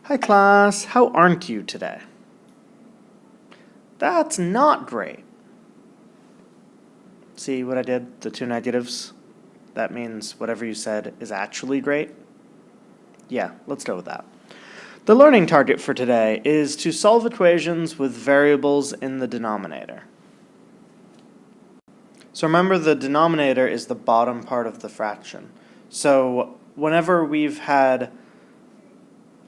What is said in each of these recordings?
Hi class, how aren't you today? That's not great. See what I did? The two negatives? That means whatever you said is actually great? Yeah, let's go with that. The learning target for today is to solve equations with variables in the denominator. So remember, the denominator is the bottom part of the fraction. So whenever we've had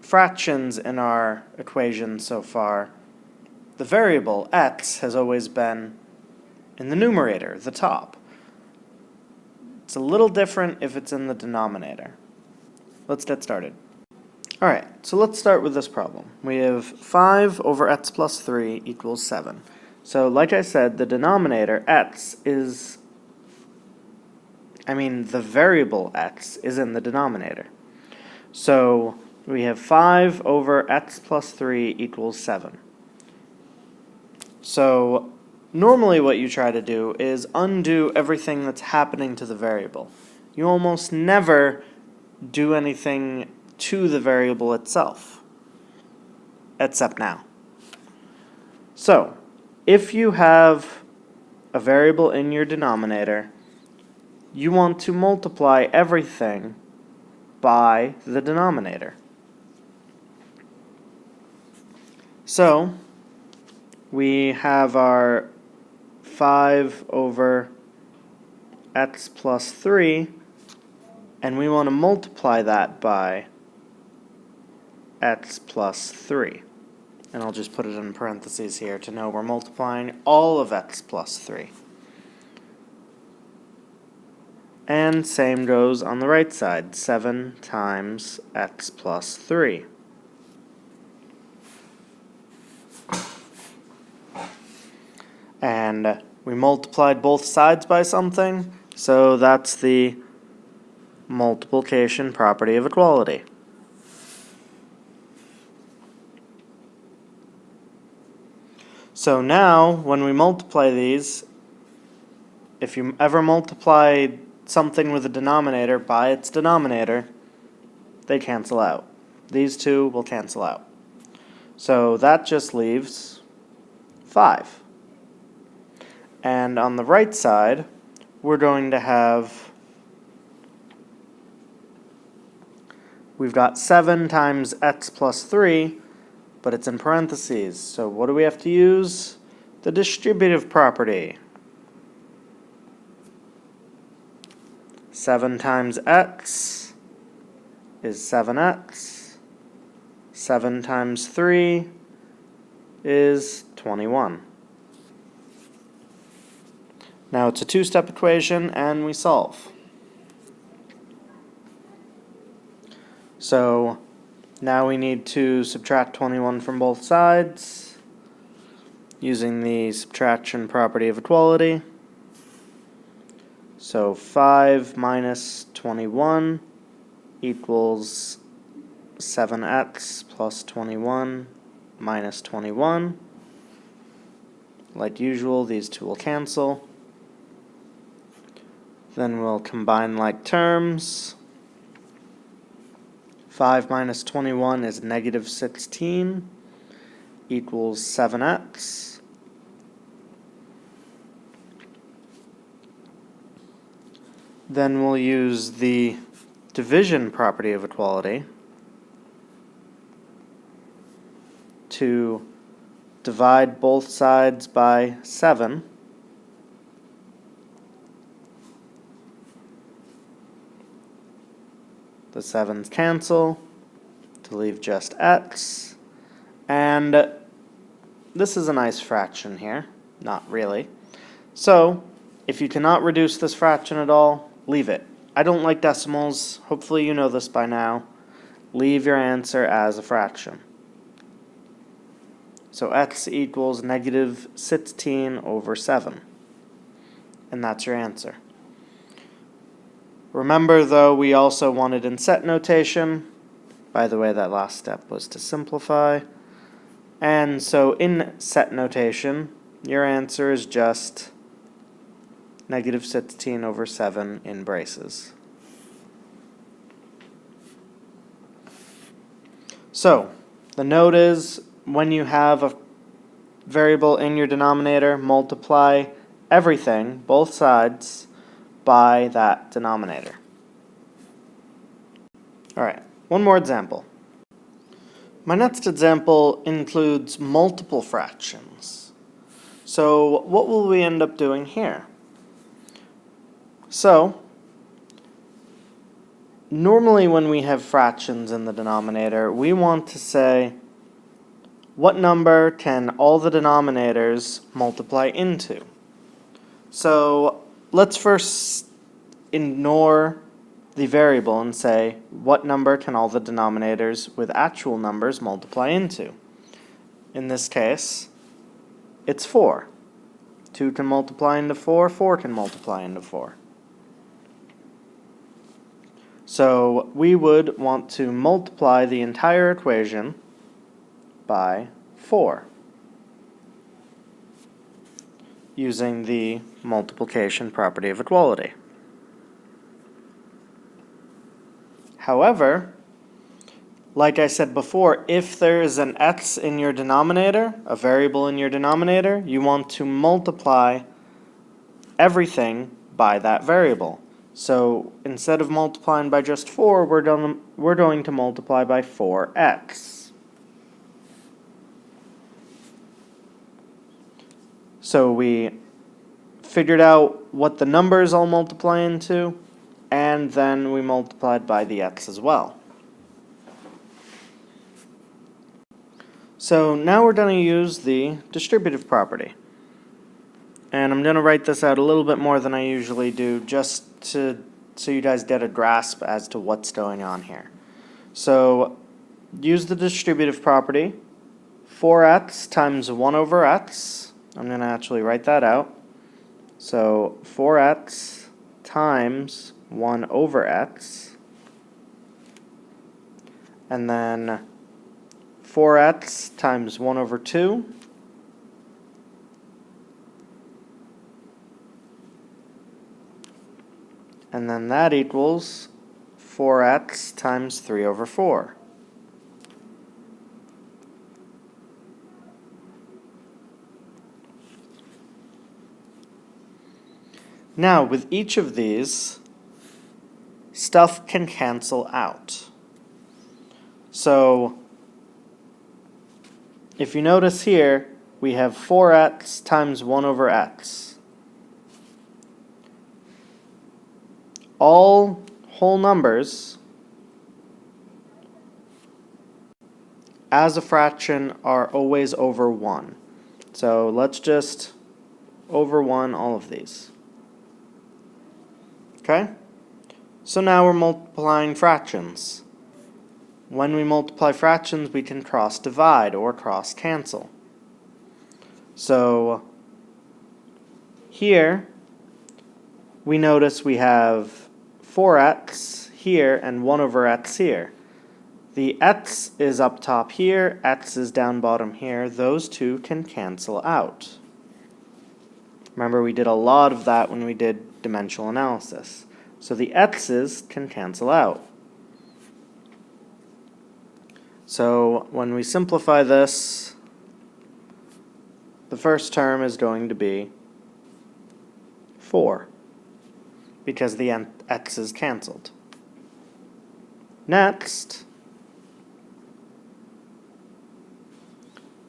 fractions in our equation so far, the variable x has always been in the numerator, the top. It's a little different if it's in the denominator. Let's get started. Alright, so let's start with this problem. We have 5 over x plus 3 equals 7. So like I said, the denominator, x, the variable x is in the denominator. So we have 5 over x plus 3 equals 7. So normally what you try to do is undo everything that's happening to the variable. You almost never do anything to the variable itself, except now. So if you have a variable in your denominator, you want to multiply everything by the denominator. So we have our 5 over x plus 3, and we want to multiply that by x plus 3. And I'll just put it in parentheses here to know we're multiplying all of x plus 3. And same goes on the right side, 7 times x plus 3. And we multiplied both sides by something, so that's the multiplication property of equality. So now, when we multiply these, if you ever multiply something with a denominator by its denominator, they cancel out. These two will cancel out. So that just leaves 5. And on the right side, we're going to have, we've got 7 times x plus 3, but it's in parentheses. So what do we have to use? The distributive property. 7 times x is 7x. 7 times 3 is 21. Now it's a two-step equation, and we solve. So now we need to subtract 21 from both sides using the subtraction property of equality. So 5 minus 21 equals 7x plus 21 minus 21. Like usual, these two will cancel. Then we'll combine like terms. 5 minus 21 is negative 16 equals 7x. Then we'll use the division property of equality to divide both sides by 7. The 7's cancel to leave just x. And this is a nice fraction here. Not really. So if you cannot reduce this fraction at all, leave it. I don't like decimals. Hopefully you know this by now. Leave your answer as a fraction. So x equals negative 16 over 7. And that's your answer. Remember, though, we also wanted in set notation. By the way, that last step was to simplify. And so in set notation, your answer is just negative 16 over 7 in braces. So The note is, when you have a variable in your denominator, multiply everything, both sides, by that denominator. Alright, one more example. My next example includes multiple fractions. So what will we end up doing here? So, normally when we have fractions in the denominator, we want to say, what number can all the denominators multiply into? So let's first ignore the variable and say, what number can all the denominators with actual numbers multiply into? In this case, it's 4. 2 can multiply into 4, 4 can multiply into 4. So we would want to multiply the entire equation by 4 using the multiplication property of equality. However, like I said before, if there is an x in your denominator, a variable in your denominator, you want to multiply everything by that variable. So instead of multiplying by just 4, we're going to multiply by 4x. So we figured out what the numbers all multiply into, and then we multiplied by the x as well. So now we're going to use the distributive property. And I'm going to write this out a little bit more than I usually do, just so you guys get a grasp as to what's going on here. So use the distributive property, 4x times 1 over x. I'm going to actually write that out. So 4x times 1 over x, and then 4x times 1 over 2, and then that equals 4x times 3 over 4. Now, with each of these, stuff can cancel out. So, if you notice here, we have 4x times 1 over x. All whole numbers as a fraction are always over 1. So let's just over 1 all of these. Okay? So now we're multiplying fractions. When we multiply fractions, we can cross divide or cross cancel. So here we notice we have 4x here and 1 over x here. The x is up top here, x is down bottom here. Those two can cancel out. Remember, we did a lot of that when we did dimensional analysis. So the x's can cancel out. So when we simplify this, the first term is going to be 4, because the x is canceled. Next,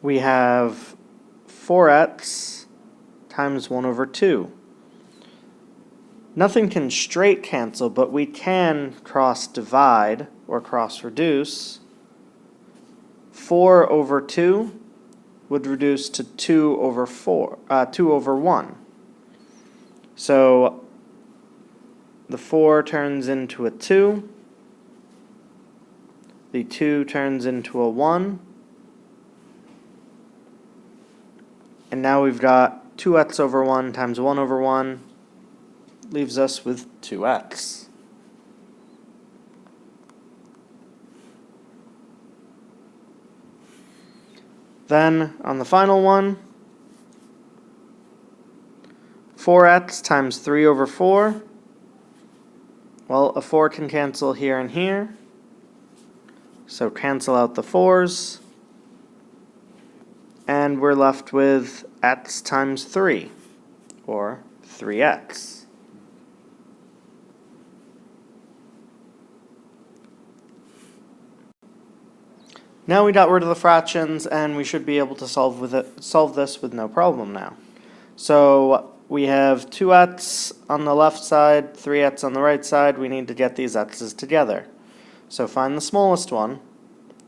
we have 4x times 1 over 2. Nothing can straight cancel, but we can cross divide or cross reduce. 4 over 2 would reduce to 2 over 1. So the 4 turns into a 2. The 2 turns into a 1. And now we've got 2x over 1 times 1 over 1 leaves us with 2x. Then, on the final one, 4x times 3 over 4. Well, a 4 can cancel here and here. So cancel out the 4's. and we're left with x times 3, or 3x. Now we got rid of the fractions, and we should be able to solve this with no problem now. So we have 2x on the left side, 3x on the right side. We need to get these x's together. So find the smallest one,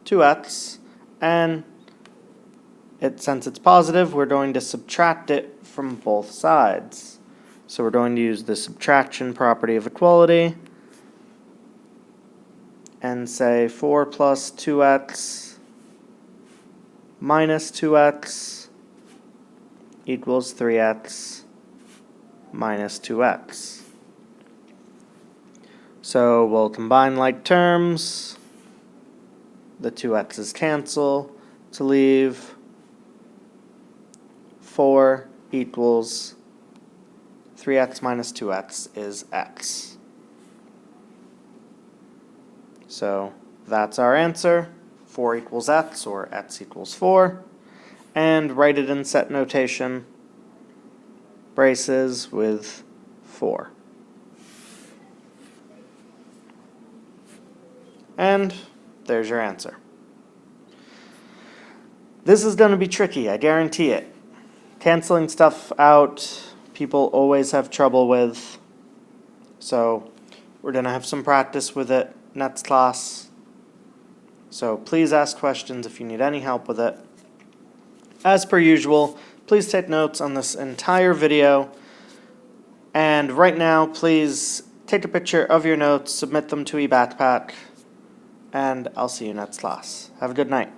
2x, and since it's positive, we're going to subtract it from both sides. So we're going to use the subtraction property of equality and say 4 plus 2x minus 2x equals 3x minus 2x. So we'll combine like terms. The 2x's cancel to leave 4 equals 3x minus 2x is x. So that's our answer. 4 equals x, or x equals 4. And write it in set notation, braces with 4. And there's your answer. This is going to be tricky, I guarantee it. Canceling stuff out, people always have trouble with. So we're going to have some practice with it next class. So please ask questions if you need any help with it. As per usual, please take notes on this entire video. And right now, please take a picture of your notes, submit them to eBackpack, and I'll see you next class. Have a good night.